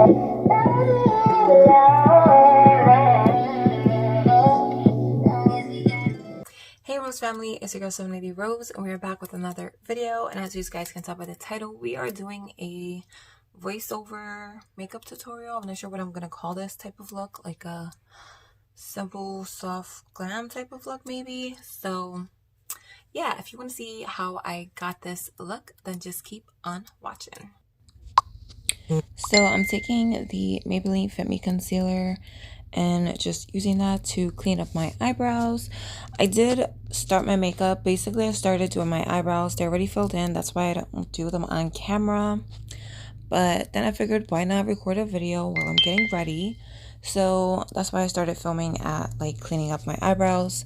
Hey Rose family, it's your girl Serenity Rose, and we are back with another video. And as you guys can tell by the title, we are doing a voiceover makeup tutorial. I'm not sure what I'm gonna call this type of look, like a simple, soft glam type of look maybe. So yeah, if you want to see how I got this look, then just keep on watching. So I'm taking the Maybelline Fit Me concealer and just using that to clean up my eyebrows. I did start my makeup. Basically, I started doing my eyebrows. They're already filled in. That's why I don't do them on camera. But then I figured, why not record a video while I'm getting ready? So that's why I started filming at like cleaning up my eyebrows.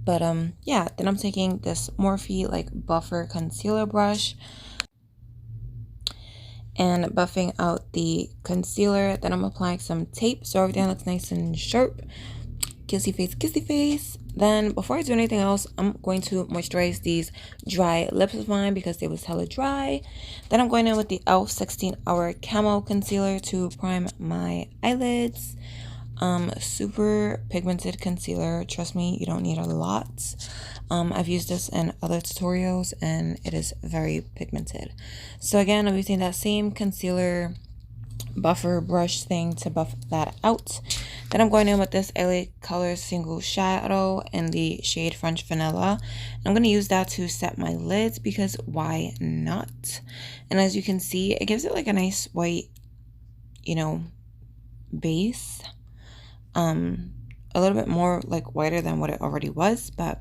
But yeah, then I'm taking this Morphe like buffer concealer brush and buffing out the concealer. Then I'm applying some tape so everything looks nice and sharp. Kissy face, kissy face. Then before I do anything else, I'm going to moisturize these dry lips of mine because they was hella dry. Then I'm going in with the e.l.f. 16-hour camo concealer to prime my eyelids. Super pigmented concealer. Trust me, you don't need a lot. I've used this in other tutorials and it is very pigmented. So again, I'm using that same concealer buffer brush thing to buff that out. Then I'm going in with this LA Colors single shadow in the shade French Vanilla. I'm going to use that to set my lids because why not? And as you can see, it gives it like a nice white, you know, base. A little bit more like whiter than what it already was, but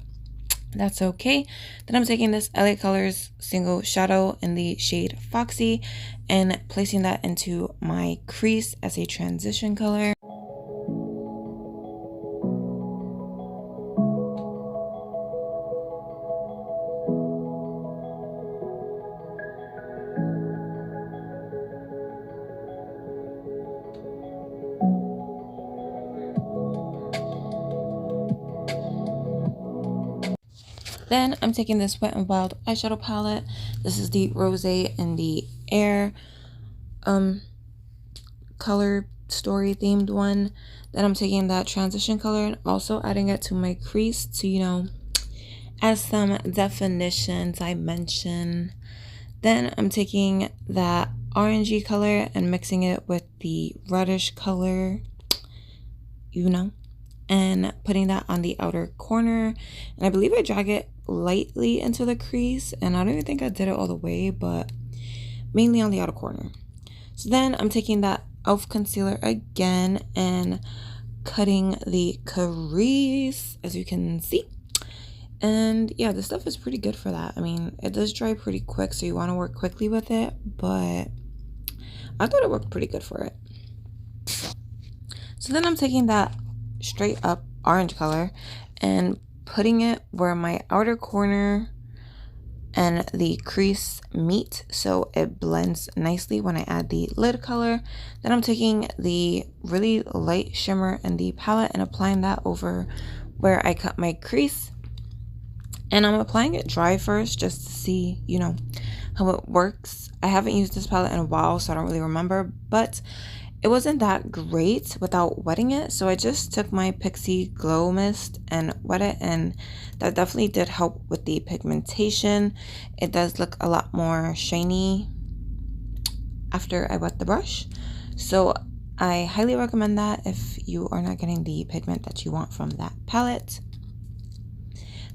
that's okay. Then I'm taking this LA Colors single shadow in the shade Foxy and placing that into my crease as a transition color. Then I'm taking this Wet n Wild eyeshadow palette. This is the Rose in the Air color story themed one. Then I'm taking that transition color and also adding it to my crease to, you know, add some definition, dimension. Then I'm taking that orangey color and mixing it with the reddish color, you know, and putting that on the outer corner. And I believe I drag it lightly into the crease, and I don't even think I did it all the way, but mainly on the outer corner. So then I'm taking that e.l.f. concealer again and cutting the crease, as you can see. And yeah, this stuff is pretty good for that. I mean, it does dry pretty quick, so you want to work quickly with it, but I thought it worked pretty good for it. So then I'm taking that straight up orange color and putting it where my outer corner and the crease meet so it blends nicely when I add the lid color. Then I'm taking the really light shimmer in the palette and applying that over where I cut my crease. And I'm applying it dry first just to see, you know, how it works. I haven't used this palette in a while, so I don't really remember, but it wasn't that great without wetting it, so I just took my Peachy Glow Mist and wet it, and that definitely did help with the pigmentation. It does look a lot more shiny after I wet the brush, so I highly recommend that if you are not getting the pigment that you want from that palette.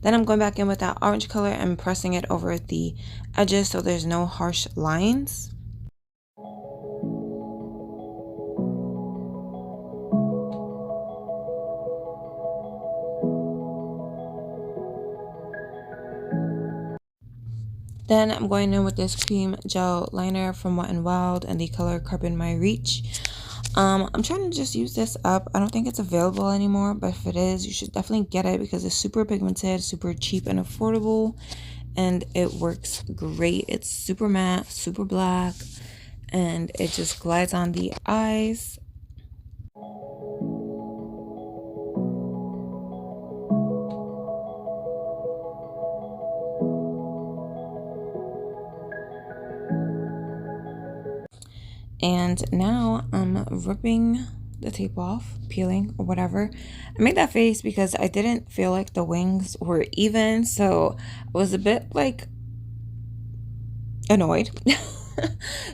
Then I'm going back in with that orange color and pressing it over the edges so there's no harsh lines. Then I'm going in with this cream gel liner from Wet n Wild and the color Carbon My Reach. I'm trying to just use this up. I don't think it's available anymore, but if it is, you should definitely get it because it's super pigmented, super cheap and affordable, and it works great. It's super matte, super black, and it just glides on the eyes. And now I'm ripping the tape off, peeling or whatever. I made that face because I didn't feel like the wings were even, so I was a bit like annoyed.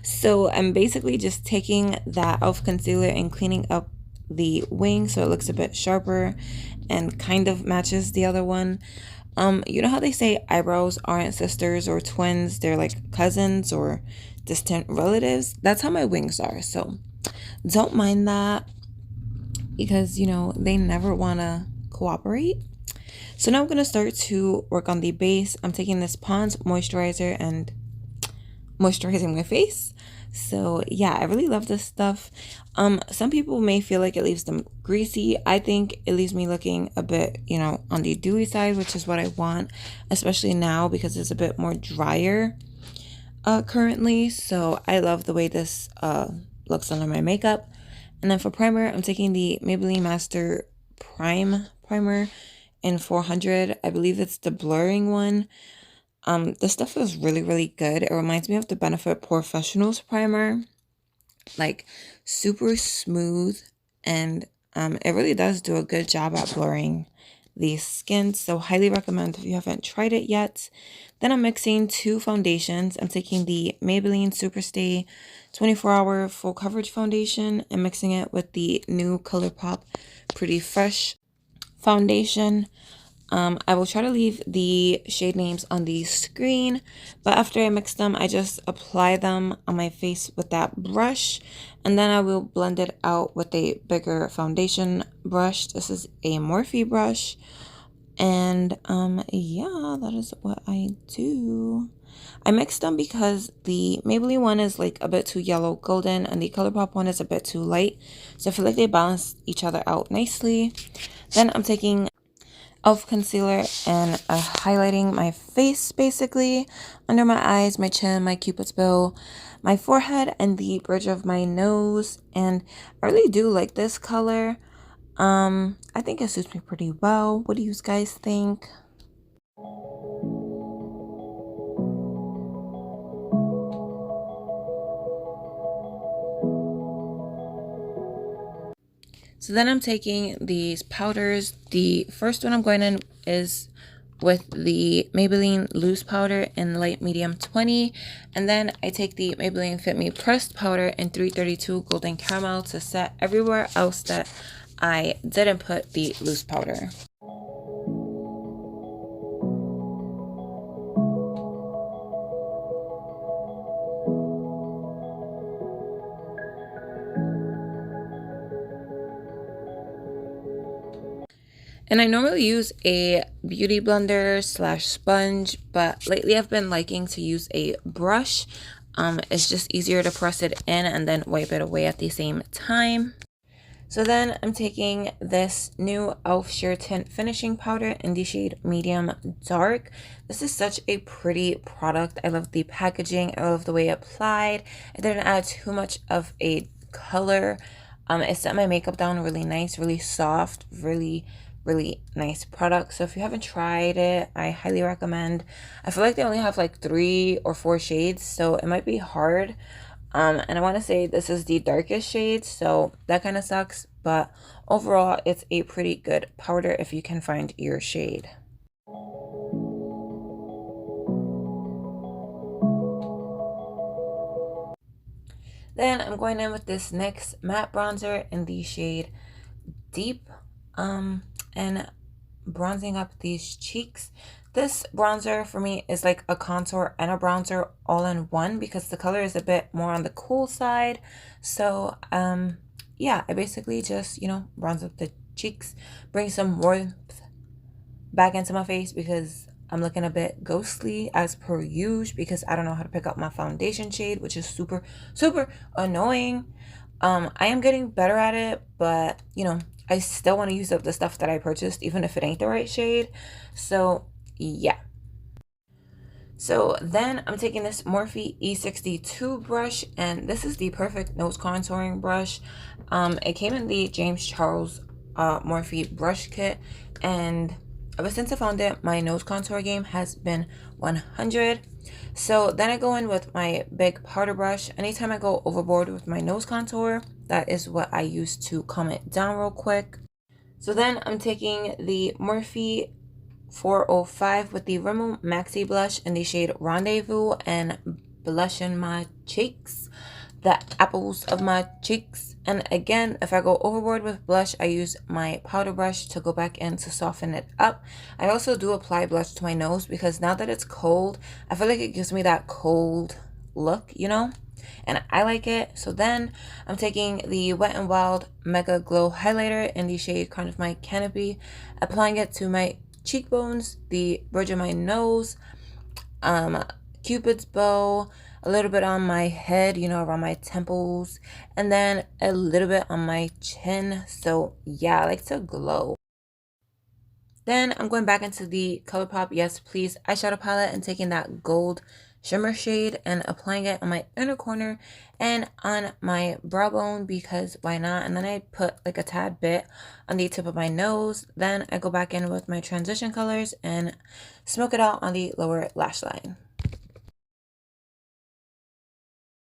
So I'm basically just taking that e.l.f. concealer and cleaning up the wing so it looks a bit sharper and kind of matches the other one. You know how they say eyebrows aren't sisters or twins, they're like cousins or distant relatives? That's how my wings are. So don't mind that because, you know, they never want to cooperate. So now I'm going to start to work on the base. I'm taking this Pond's moisturizer and moisturizing my face. So yeah, I really love this stuff. Some people may feel like it leaves them greasy. I think it leaves me looking a bit, you know, on the dewy side, which is what I want, especially now because it's a bit more drier currently. So I love the way this looks under my makeup. And then for primer, I'm taking the Maybelline Master Primer in 400. I believe it's the blurring one. This stuff is really, really good. It reminds me of the Benefit Professionals primer, like super smooth, and it really does do a good job at blurring the skin. So highly recommend if you haven't tried it yet. Then I'm mixing two foundations. I'm taking the Maybelline Superstay 24-hour full coverage foundation and mixing it with the new ColourPop Pretty Fresh foundation. I will try to leave the shade names on the screen, but after I mix them, I just apply them on my face with that brush, and then I will blend it out with a bigger foundation brush. This is a Morphe brush, and yeah, that is what I do. I mixed them because the Maybelline one is like a bit too yellow golden and the ColourPop one is a bit too light, so I feel like they balance each other out nicely. Then I'm taking e.l.f. concealer and highlighting my face, basically under my eyes, my chin, my cupid's bow, my forehead, and the bridge of my nose. And I really do like this color. I think it suits me pretty well. What do you guys think? So then I'm taking these powders. The first one I'm going in is with the Maybelline Loose Powder in light medium 20. And then I take the Maybelline Fit Me Pressed Powder in 332 Golden Caramel to set everywhere else that I didn't put the loose powder. And I normally use a beauty blender / sponge, but lately I've been liking to use a brush. It's just easier to press it in and then wipe it away at the same time. So then I'm taking this new e.l.f. Sheer Tint Finishing Powder in the shade Medium Dark. This is such a pretty product. I love the packaging. I love the way it applied. It didn't add too much of a color. It set my makeup down really nice, really soft, really nice product. So if you haven't tried it, I highly recommend. I feel like they only have like 3 or 4 shades, so it might be hard. And I want to say this is the darkest shade, so that kind of sucks, but overall it's a pretty good powder if you can find your shade. Then I'm going in with this NYX matte bronzer in the shade Deep, and bronzing up these cheeks. This bronzer for me is like a contour and a bronzer all in one because the color is a bit more on the cool side. So yeah, I basically just, you know, bronze up the cheeks, bring some warmth back into my face because I'm looking a bit ghostly as per usual because I don't know how to pick up my foundation shade, which is super annoying. I am getting better at it, but you know, I still want to use up the stuff that I purchased even if it ain't the right shade. So yeah. So then I'm taking this Morphe E62 brush, and this is the perfect nose contouring brush. It came in the James Charles Morphe brush kit, and ever since I found it, my nose contour game has been 100. So then I go in with my big powder brush. Anytime I go overboard with my nose contour, that is what I use to calm it down real quick. So then I'm taking the Morphe 405 with the Rimmel Maxi Blush in the shade Rendezvous and blushing my cheeks, the apples of my cheeks. And again, if I go overboard with blush, I use my powder brush to go back in to soften it up. I also do apply blush to my nose because now that it's cold, I feel like it gives me that cold look, you know? And I like it. So then I'm taking the Wet n Wild Mega Glow Highlighter in the shade Crown of My Canopy, applying it to my cheekbones, the bridge of my nose, Cupid's bow, a little bit on my head, you know, around my temples, and then a little bit on my chin. So yeah, I like to glow. Then I'm going back into the ColourPop Yes Please eyeshadow palette and taking that gold shimmer shade and applying it on my inner corner and on my brow bone because why not? And then I put like a tad bit on the tip of my nose. Then I go back in with my transition colors and smoke it out on the lower lash line.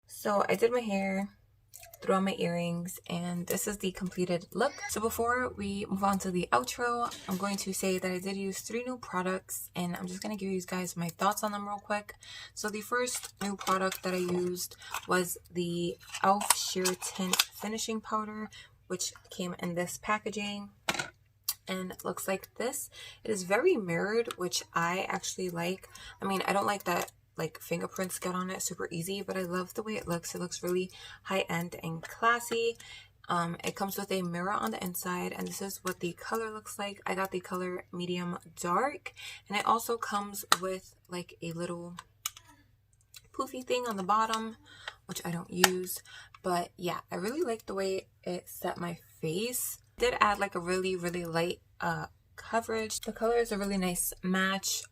So I did my hair, threw on my earrings, and this is the completed look. So before we move on to the outro, I'm going to say that I did use 3 new products, and I'm just going to give you guys my thoughts on them real quick. So the first new product that I used was the e.l.f. Sheer Tint Finishing Powder, which came in this packaging and it looks like this. It is very mirrored, which I actually like. I mean, I don't like that like fingerprints get on it super easy, but I love the way it looks. It looks really high-end and classy. It comes with a mirror on the inside, and this is what the color looks like. I got the color medium dark, and it also comes with like a little poofy thing on the bottom, which I don't use. But yeah, I really like the way it set my face. Did add like a really light coverage. The color is a really nice match.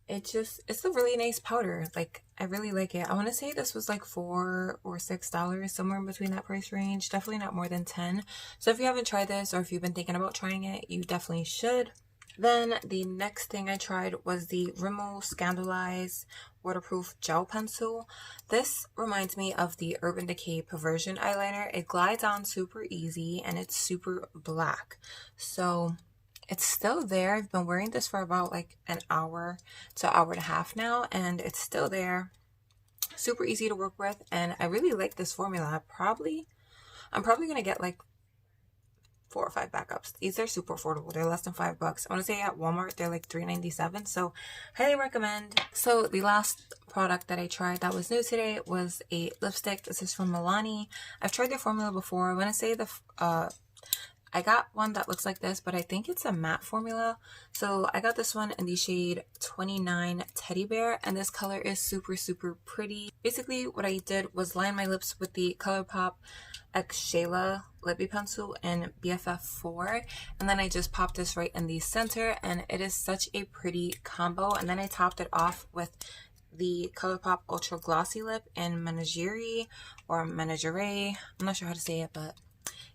It's a really nice powder. Like, I really like it. I want to say this was like $4 or $6, somewhere in between that price range. Definitely not more than 10. So if you haven't tried this or if you've been thinking about trying it, you definitely should. Then the next thing I tried was the Rimmel Scandalize Waterproof Gel Pencil. This reminds me of the Urban Decay Perversion eyeliner. It glides on super easy and it's super black. So it's still there. I've been wearing this for about like an hour to hour and a half now, and it's still there. Super easy to work with, and I really like this formula. I'm probably gonna get like 4 or 5 backups. These are super affordable. They're less than $5. I want to say at Walmart they're like $3.97, so highly recommend. So the last product that I tried that was new today was a lipstick. This is from Milani. I've tried their formula before. I want to say I got one that looks like this, but I think it's a matte formula. So I got this one in the shade 29 Teddy Bear, and this color is super pretty. Basically, what I did was line my lips with the ColourPop X Shayla Lippy Pencil in BFF4, and then I just popped this right in the center, and it is such a pretty combo. And then I topped it off with the ColourPop Ultra Glossy Lip in Menagerie or Menagere. I'm not sure how to say it, but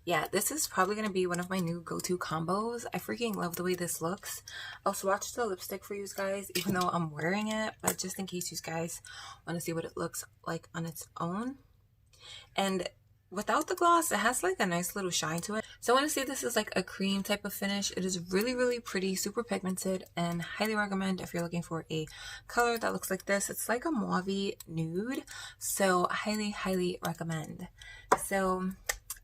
yeah, this is probably going to be one of my new go-to combos. I freaking love the way this looks. I'll swatch the lipstick for you guys, even though I'm wearing it, but just in case you guys want to see what it looks like on its own. And without the gloss, it has like a nice little shine to it. So I want to say this is like a cream type of finish. It is really pretty, super pigmented, and highly recommend if you're looking for a color that looks like this. It's like a mauve nude, so highly recommend. So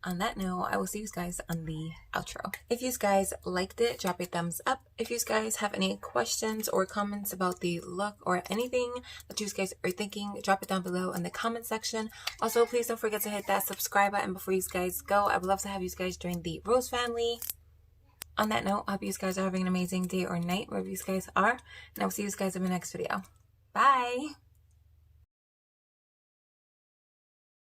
on that note, I will see you guys on the outro. If you guys liked it, drop a thumbs up. If you guys have any questions or comments about the look or anything that you guys are thinking, drop it down below in the comment section. Also, please don't forget to hit that subscribe button before you guys go. I would love to have you guys join the Rose family. On that note, I hope you guys are having an amazing day or night wherever you guys are, and I will see you guys in the next video. Bye!